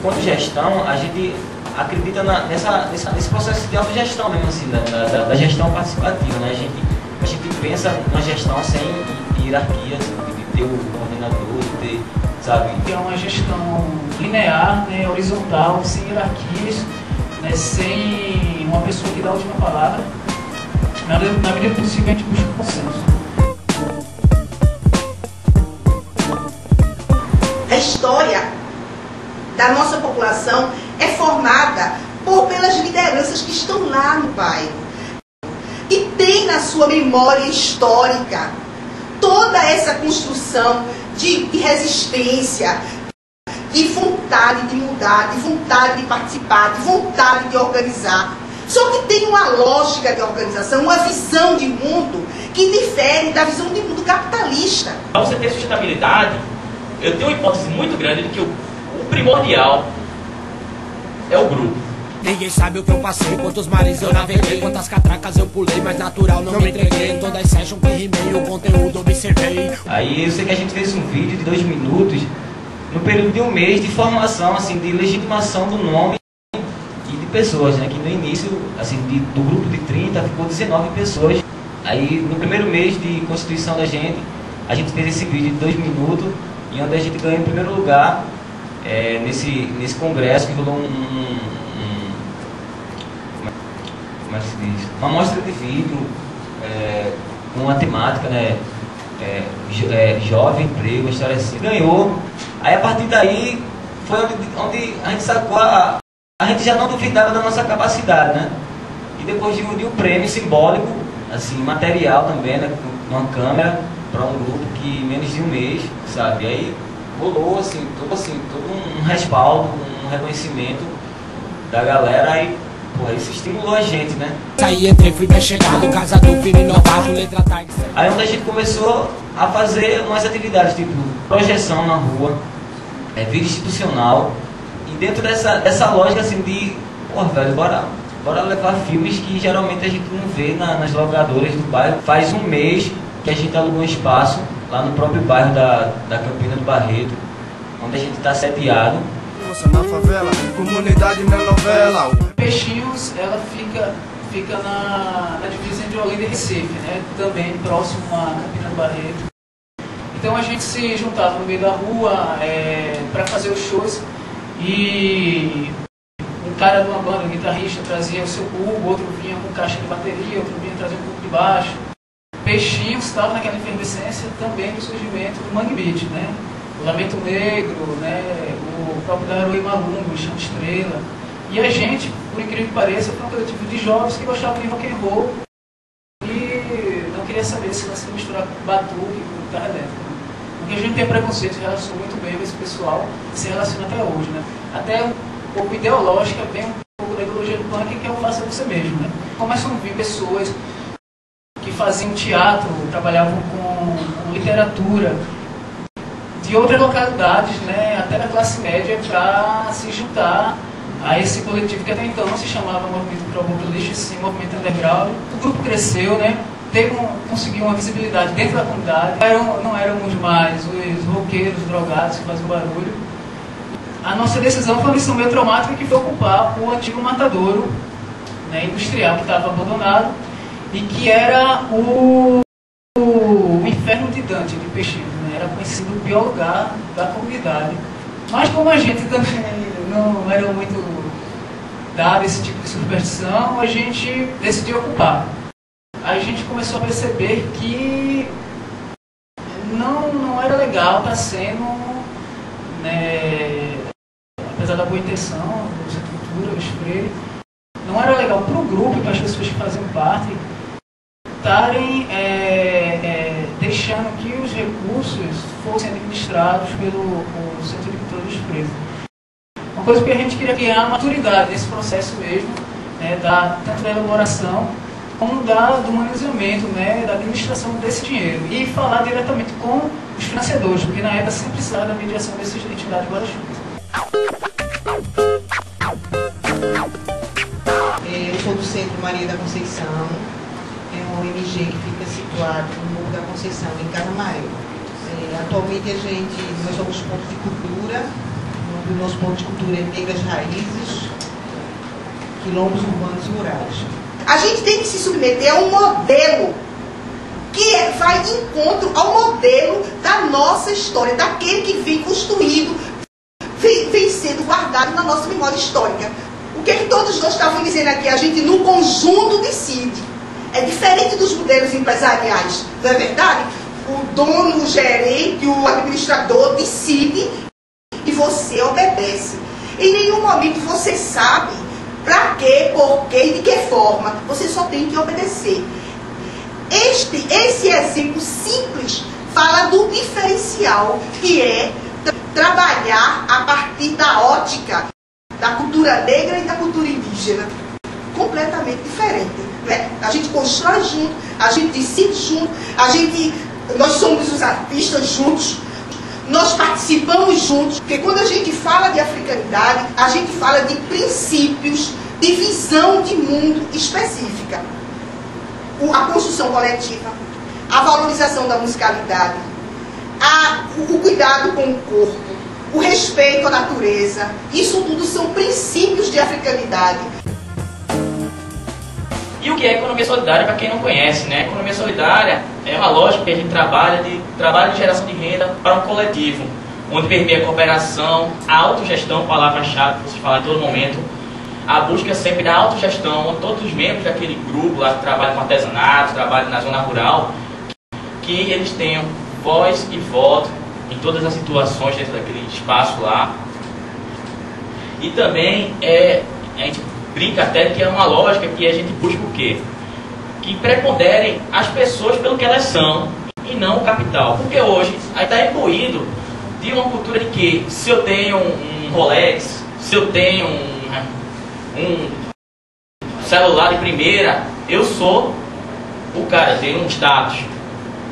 quanto gestão, a gente acredita nesse processo de autogestão mesmo, assim, da gestão participativa, né? A gente pensa numa gestão sem hierarquia, assim, de ter o coordenador, de ter, sabe? É uma gestão linear, né, horizontal, sem hierarquias, né, sem uma pessoa que dá a última palavra. Na medida do possível, a gente busca consenso. A história da nossa população é formada pelas lideranças que estão lá no bairro. E tem na sua memória histórica toda essa construção de resistência, de vontade de mudar, de vontade de participar, de vontade de organizar. Só que tem uma lógica de organização, uma visão de mundo que difere da visão de mundo capitalista. Para você ter sustentabilidade, eu tenho uma hipótese muito grande de que o primordial é o grupo. Ninguém sabe o que eu passei, quantos mares eu naveguei, quantas catracas eu pulei, mas natural não me entreguei. Todas as sessions que rimei, o conteúdo observei. Aí eu sei que a gente fez um vídeo de 2 minutos, no período de 1 mês de formação, assim, de legitimação do nome e de pessoas, né? Que no início, assim, do grupo de 30 ficou 19 pessoas. Aí no primeiro mês de constituição da gente, a gente fez esse vídeo de 2 minutos, e onde a gente ganhou em primeiro lugar nesse congresso que rolou como é que se diz? Uma mostra de vídeo com uma temática, né? Jovem, emprego, história assim. Ganhou. Aí a partir daí foi onde a gente sacou a gente já não duvidava da nossa capacidade, né? E depois de um prêmio simbólico, assim, material também, né? Com uma câmera para um grupo que em menos de 1 mês, sabe? E aí rolou todo um respaldo, um reconhecimento da galera. Aí, porra, isso estimulou a gente, né? Aí entrei, fui bem chegado, casa do filho inovado, letra tag. Aí onde a gente começou a fazer umas atividades, tipo projeção na rua, vida institucional, e dentro dessa lógica assim de, porra, velho, bora levar filmes que geralmente a gente não vê nas locadoras do bairro. Faz 1 mês que a gente alugou um espaço lá no próprio bairro da Campina do Barreto, onde a gente está sediado. Na favela, comunidade na novela. Peixinhos, ela fica na divisa entre Olinda e Recife, né? Também próximo a Campina do Barreto. Então a gente se juntava no meio da rua para fazer os shows, e um cara de uma banda, um guitarrista, trazia o seu cubo, outro vinha com caixa de bateria, outro vinha trazendo um cubo de baixo. Peixinhos estava naquela efervescência também do surgimento do Mangue Beat, né? O Lamento Negro, né? O próprio Daruí Malungo, o Chão de Estrela. E a gente, por incrível que pareça, foi um coletivo de jovens que gostavam de rock and roll e não queria saber se você misturar batuque com guitarra elétrica. Porque a gente tem preconceito, se relaciona muito bem com esse pessoal, se relaciona até hoje, né? Até um pouco ideológica, vem um pouco da ideologia do punk, que é o faça você mesmo, né? Começam a vir pessoas que faziam teatro, trabalhavam com literatura, de outras localidades, né, até da classe média, para se juntar a esse coletivo que até então não se chamava Movimento Pro Bom Lixo, sim Movimento Underground. O grupo cresceu, né, conseguiu uma visibilidade dentro da comunidade. Não éramos mais os roqueiros drogados que faziam barulho. A nossa decisão foi uma lição meio traumática, que foi ocupar o antigo matadouro, né, industrial, que estava abandonado, e que era o inferno de Dante, de Peixinhos, né? Era conhecido o pior lugar da comunidade. Mas como a gente também não era muito dado esse tipo de superstição, a gente decidiu ocupar. A gente começou a perceber que não era legal estar sendo, né, apesar da boa intenção do Centro de Cultura, dos freios, não era legal para o grupo e para as pessoas que faziam parte estarem deixando que os recursos fossem administrados pelo Centro de Cultura dos Freios. Uma coisa que a gente queria criar maturidade nesse processo mesmo, né, tanto da elaboração como do manuseamento, né, da administração desse dinheiro, e falar diretamente com os financiadores, porque na época sempre sai da mediação dessas entidades guarda-chuvas. Eu sou do Centro Maria da Conceição, é um ONG que fica situado no Morro da Conceição, em Canamaré. Atualmente nós somos ponto de cultura no do nosso ponto de cultura negras raízes, quilombos urbanos e rurais. A gente tem que se submeter a um modelo que vai de encontro ao modelo da nossa história, daquele que vem construído, vem sendo guardado na nossa memória histórica. O que é que todos nós estavam dizendo aqui? A gente no conjunto decide. É diferente dos modelos empresariais, não é verdade? O dono, o gerente, o administrador decide e você obedece. Em nenhum momento você sabe para quê, por quê e de que forma. Você só tem que obedecer. Esse exemplo simples fala do diferencial, que é trabalhar a partir da ótica da cultura negra e da cultura indígena. Completamente diferente, né? A gente constrói junto, a gente decide junto, nós somos os artistas juntos, nós participamos juntos, porque quando a gente fala de africanidade, a gente fala de princípios, de visão de mundo específica. A construção coletiva, a valorização da musicalidade, o cuidado com o corpo, o respeito à natureza, isso tudo são princípios de africanidade. E o que é economia solidária, para quem não conhece, né? Economia solidária é uma lógica que a gente trabalha de geração de renda para um coletivo, onde permeia a cooperação, a autogestão, palavra-chave que você fala em todo momento, a busca sempre da autogestão, onde todos os membros daquele grupo lá que trabalham com artesanato, trabalham na zona rural, que eles tenham voz e voto em todas as situações dentro daquele espaço lá. E também a gente brinca até que é uma lógica que a gente busca o quê? Que preponderem as pessoas pelo que elas são e não o capital. Porque hoje aí está imbuído de uma cultura de que se eu tenho um Rolex, se eu tenho um celular de primeira, eu sou o cara, eu tenho um status.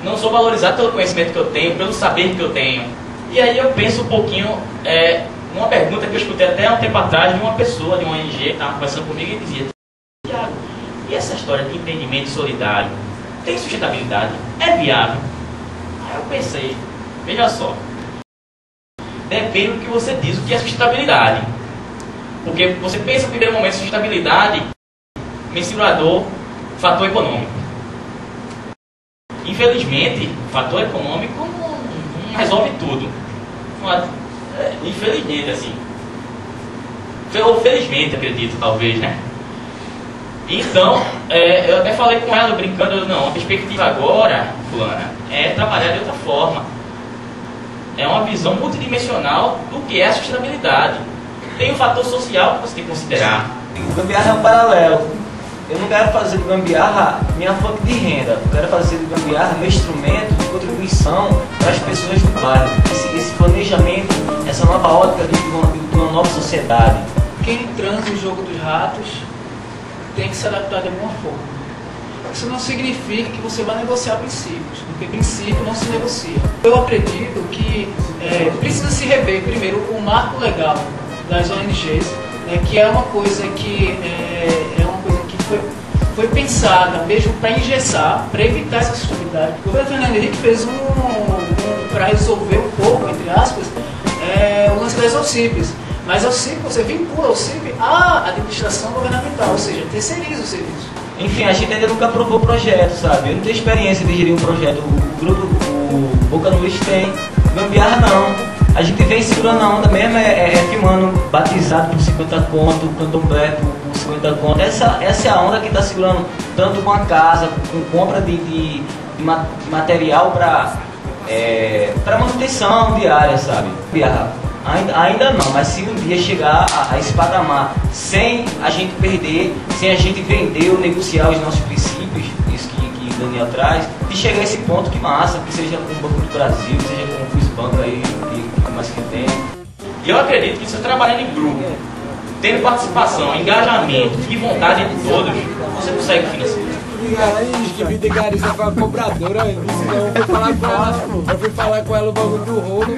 Não sou valorizado pelo conhecimento que eu tenho, pelo saber que eu tenho. E aí eu penso um pouquinho numa pergunta que eu escutei até um tempo atrás de uma pessoa, de uma ONG, que estava conversando comigo e dizia: Tiago, e essa história de empreendimento solidário tem sustentabilidade? É viável? Aí eu pensei, veja só, depende do que você diz o que é sustentabilidade. Porque você pensa no primeiro momento em sustentabilidade, mensurador, fator econômico. Infelizmente, o fator econômico não resolve tudo. Infelizmente, assim. Ou felizmente, acredito, talvez, né? Então, eu até falei com ela, brincando, não, a perspectiva agora, fulana, é trabalhar de outra forma. É uma visão multidimensional do que é a sustentabilidade. Tem um fator social que você tem que considerar. Gambiarra é um paralelo. Eu não quero fazer do gambiarra minha fonte de renda. Eu quero fazer do gambiarra meu instrumento de contribuição para as pessoas do bairro. Esse planejamento, essa nova ótica de uma nova sociedade. Quem transa o jogo dos ratos tem que se adaptar de alguma forma. Isso não significa que você vai negociar princípios, porque princípio não se negocia. Eu acredito que precisa se rever primeiro o marco legal das ONGs, que é uma coisa que foi pensada mesmo para engessar, para evitar essa sustentabilidade. O governo Fernando Henrique fez para resolver um pouco, entre aspas, o lance das OCIPs. Mas a OCIP, você vincula a OCIP à administração governamental, ou seja, terceiriza o serviço. Enfim, a gente ainda nunca aprovou projeto, sabe? Eu não tenho experiência de gerir um projeto. O grupo, o Boca no Lixo tem. Gambiarra não. A gente vem segurando a onda mesmo, filmando batizado por 50 conto, candomblé por 50 conto. Essa é a onda que está segurando tanto com a casa, com compra de material para manutenção diária, sabe? Ainda não, mas se um dia chegar a esse patamar, sem a gente perder, sem a gente vender ou negociar os nossos princípios, isso que o Daniel traz, de chegar a esse ponto, que massa, que seja com o Banco do Brasil, que seja com os bancos aí, que mais que tem. E eu acredito que você trabalhando em grupo, tendo participação, engajamento e vontade de todos, você consegue financiar. Que vida gariza com a cobradora, eu fui falar com ela o bagulho do rolo.